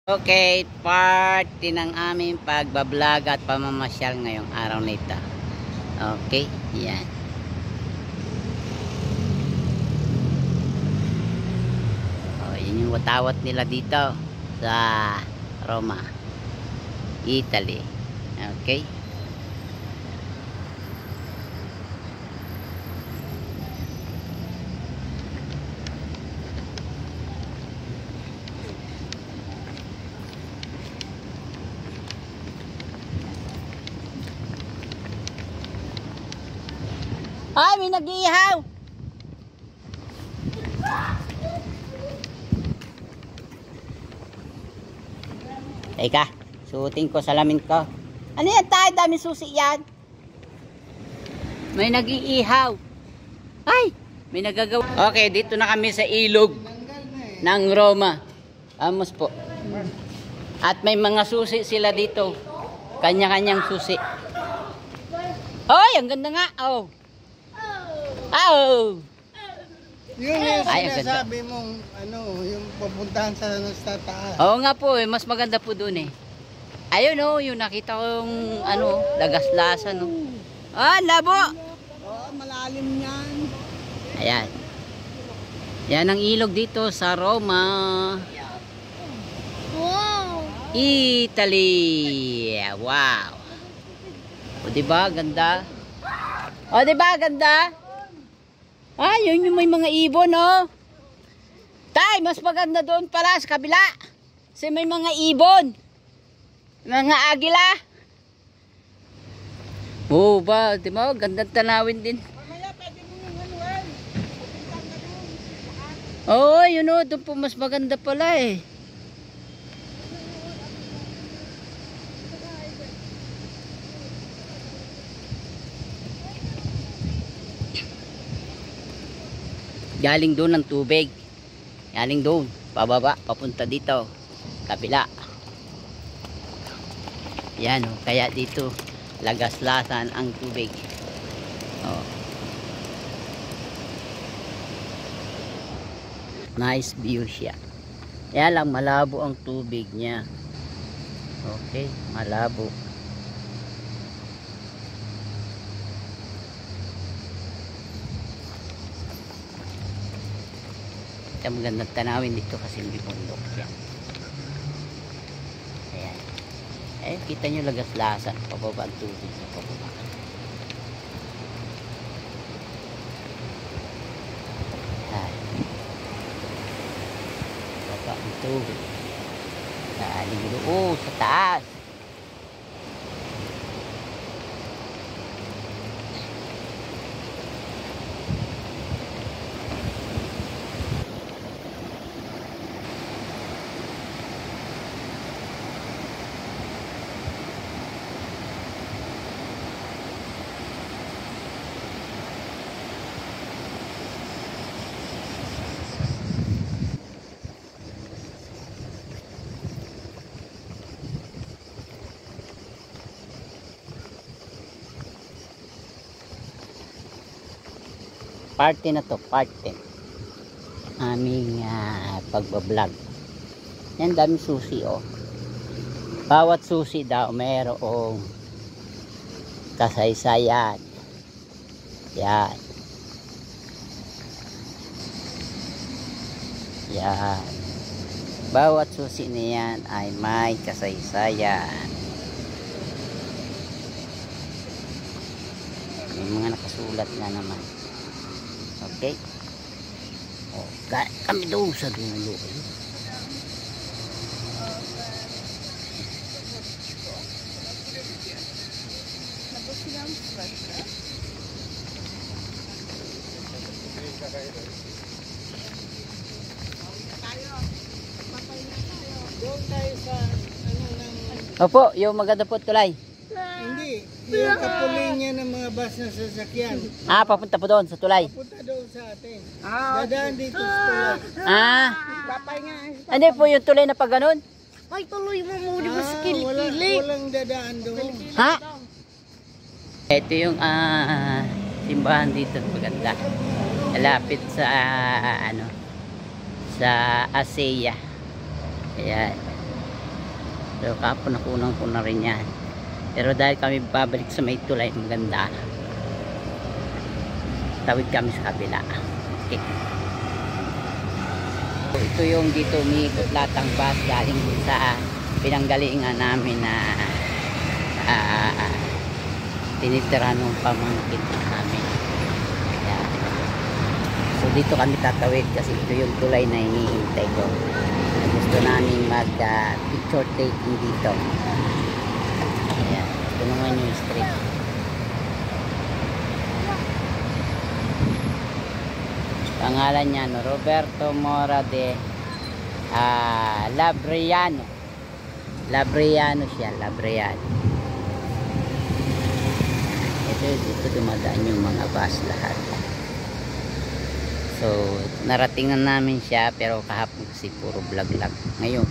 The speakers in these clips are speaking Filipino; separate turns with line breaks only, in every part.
Okay, party ng aming pagbablog at pamamasyal ngayong araw na ito. Okay, yan. Oh, yun yung watawat nila dito sa Roma, Italy. Okay. Ay, may nag-iihaw. Teka, suotin ko salamin ko. Ano yan tayo? Dami susi yan. May nag-iihaw. Ay, may nagagawa. Okay, dito na kami sa ilog ng Roma. Vamos po. At may mga susi sila dito. Kanya-kanyang susi. Ay, ang ganda nga. Oh. Oh.
Yun yung sinasabi mong yung papuntahan sa taas.
Oo nga po, mas maganda po doon eh. Ayun oh, yung nakita kong lagaslasan oh. Ah, labo.
Oo, malalim yan.
Ayan. Yan ang ilog dito sa Roma.
Wow.
Italy. Wow. O diba ganda? O diba ganda? Ah, yun yung may mga ibon, oh. Tay, mas maganda doon pala sa kabila. Kasi may mga ibon. Mga agila. Oh, ba, di ba? Gandang tanawin din.
Mamaya pwede mo yung hanuan.
Oo, yun oh, doon po mas maganda pala eh. Galing doon ng tubig. Galing doon, pababa, papunta dito. Kabila. Yan oh, kaya dito lagaslasan ang tubig. Oh. Nice view siya. Kaya lang malabo ang tubig niya. Okay, malabo. Ito magandang tanawin dito kasi may bundok siya. Ayan. Ayan, kita nyo lagaslasan. Pababa ang tubig sa pababa. Ayan. Pababa ang tubig. Galing doon sa taas. Parte na to, parte aming pagbablog. Yan, dami susi oh. Bawat susi daw mayroong kasaysayan. Yan. Yan. Bawat susi na yan ay may kasaysayan. May mga nakasulat na naman. Okay. Oh, kami doon sa dulo.
Doon tayo sa
Opo, yung maganda po tulay.
Hindi, yung kapulinya ng mga bus na sasakyan.
Ah, papunta po doon sa tulay.
Papunta doon sa atin. Dadaan dito sa tulay.
Ah,
Papay nga.
hindi po yung tulay na pag ganun.
Ay, tuloy mo mo, di ba sa kilikili?
Walang dadaan doon.
Ha? Ito yung simbahan dito, maganda. Malapit sa sa ASEA. Ayan. So kapon nakunan ko na rin yan. Pero dahil kami babalik sa may tulay, maganda. Tawid kami sa kabila. Okay. So, ito yung dito umiikot lahat ang bus galing sa pinanggalingan namin na tinitira nung pamangkin namin. Ayan. So dito kami tatawid kasi ito yung tulay na hinihintay ko. Gusto namin mag picture taking dito. Ayan. Ito naman yung street. Pangalan niya no, Roberto Mora de Labriano. Labriano siya, Labriano. Dito dumadaan yung mga bus lahat. So narating na namin siya, pero kahapon kasi puro vlog lang. Ngayon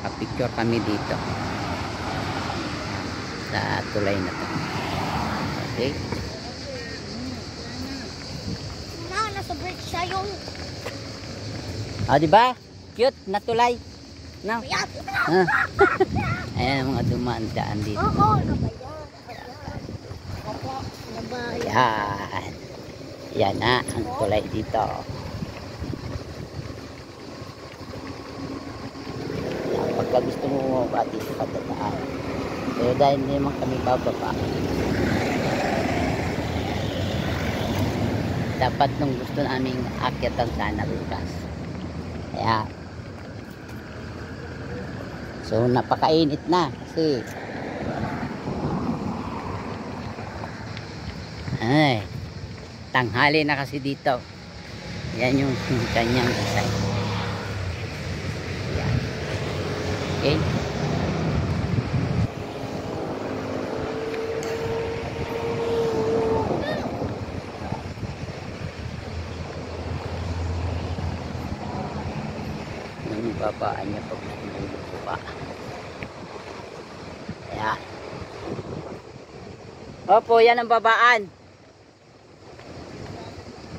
pa-picture kami dito sa tulay na to. Okay.
Nasa break siya yung...
Ah, di ba? Cute na tulay. No?
Ayan.
Ayan ang mga dumaan-daan dito.
Oo, nabayan.
Yan. Yan na ang tulay dito. Yan, pagka gusto mo bumaba dito ka dadaan. Pero dahil hindi naman kami bababa, dapat nung gusto naming akyatan sana bukas. Kaya so napakainit na kasi ay tanghali na kasi dito. Yan yung kanyang design. Yan. Okay. Yung babaan niya pag gusto mo bumaba. Ayan. Opo, yan ang babaan.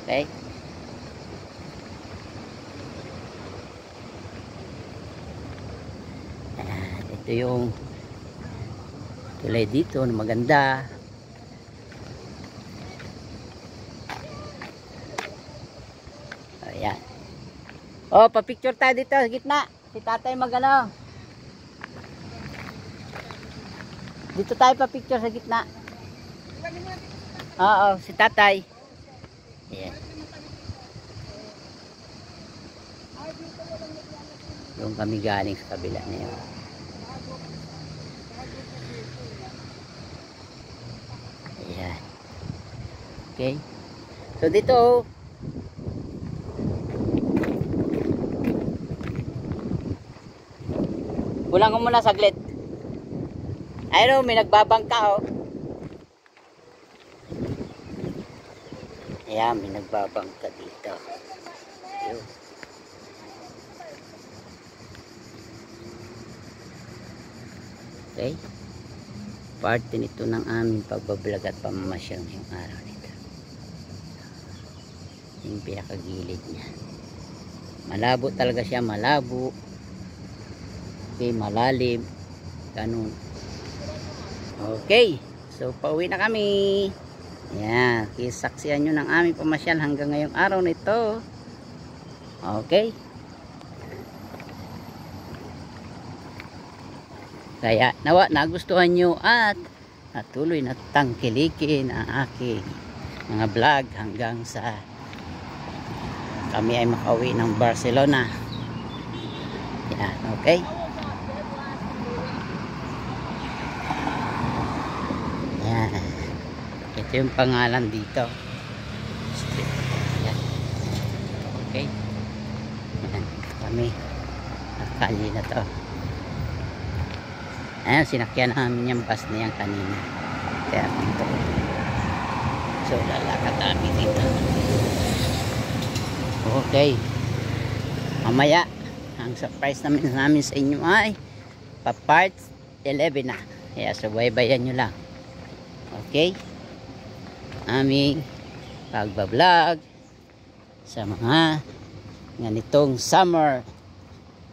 Okay. Ayan, ito yung tulay dito na maganda. Ayan. Oh, pa-picture tayo dito sa gitna. Si tatay magano. Dito tayo pa-picture sa gitna. Oo, si tatay. Ayan. Doon kami galing sa kabila na yun. Ayan. Okay. So dito oh. Kulang ko muna saglit. Ayun, may nagbabangka oh. Ayan, may nagbabangka dito. Ayun. Okay. Parte nito ng aming pagbablog at pamamasyal ngayong araw nito. Yung pinakagilid niya. Malabo talaga siya, malabo. Okay, malalim. Ganun. Okay. So, pauwi na kami. Ayan. Kisaksihan nyo ng aming pamasyal hanggang ngayong araw nito. Okay. Kaya nawa nagustuhan nyo at natuloy na tangkilikin ang aking mga vlog hanggang sa kami ay makauwi ng Barcelona. Yan, okay. Yan. Ito yung pangalan dito. Yan. Okay. Yan. Kami nakali na to. Ayan, sinakyan namin yung bus niyan kanina. Kaya dito. So, lalakad namin dito. Okay. Mamaya, ang surprise namin sa inyo ay pa-part 11 na. Kaya subaybayan nyo lang. Okay? Aming pagbablog sa mga ganitong summer.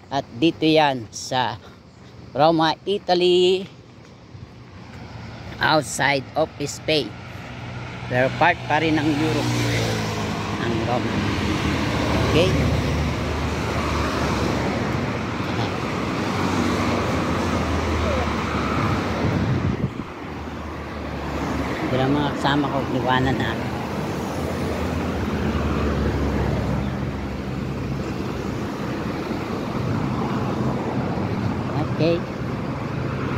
At dito yan sa Roma, Italy. Outside of Spain. Pero part pa rin ng Europe. Ang Roma. Okay. Ito lang mga kasama ko, liwanan na. Okay.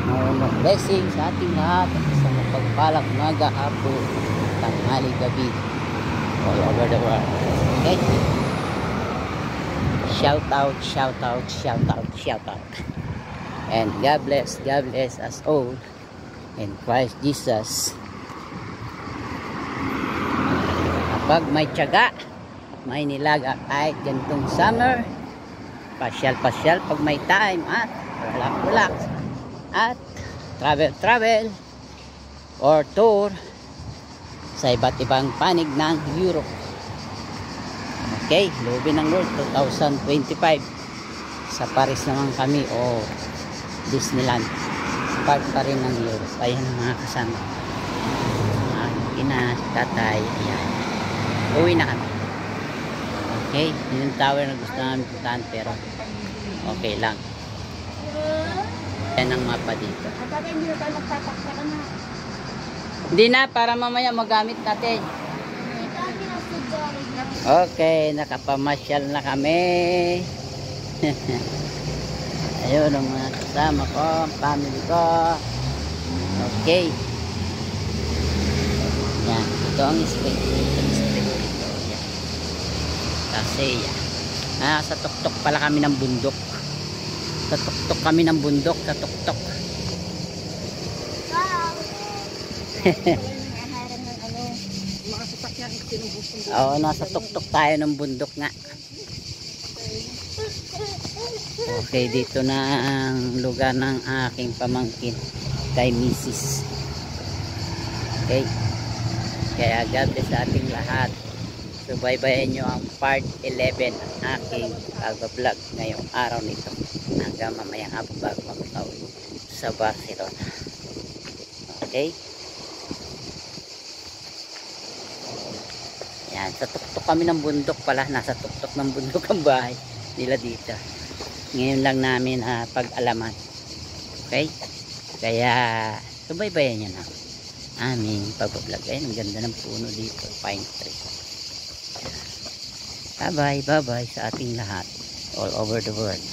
More blessings sa ating lahat at isang mapagpalang umaga, hapon, tanghali, gabi all over the world. Okay. Shout out, shout out, shout out, shout out. And God bless us all in Christ Jesus. Kapag may tiyaga, may nilaga kahit ganitong summer, pasyal pag may time at relax at travel or tour sa iba't ibang panig ng Europe. Okay, Lobby ng World 2025 sa Paris naman kami o Disneyland, part pa rin ng Europe. Ayan ang mga kasama, ina, tatay, ayan, uwi na kami. Okay, yun yung tower na gusto namin puntahan pero okay lang. Yan ang mapa dito. Hindi na, para mamaya magamit natin. Okay, nakapamasyal na kami. Ayun ang mga kasama ko, family ko. Okay. Yan, ito ang street. Yan. Kasi yan. Sa tuktok pala kami ng bundok. Sa tuktok kami ng bundok, sa tuktok. Oo, nasa tuktok tayo ng bundok nga. Okay, dito na ang lugar ng aking pamangkin kay Mrs. Okay. Kaya God bless sa ating lahat. Subaybayan nyo ang part 11 ng aking pag-vlog ngayong araw nito hanggang mamayang hapon bago makatawid sa Barcelona. Okay. Yan, sa tuktok kami ng bundok pala. Nasa tuktok ng bundok ang bahay nila dito. Ngayon lang namin pag-alaman. Okay? Kaya subaybayan nyo na aming pag-vlog. Ayun, ang ganda ng puno dito, pine tree. Bye bye sa ating lahat all over the world.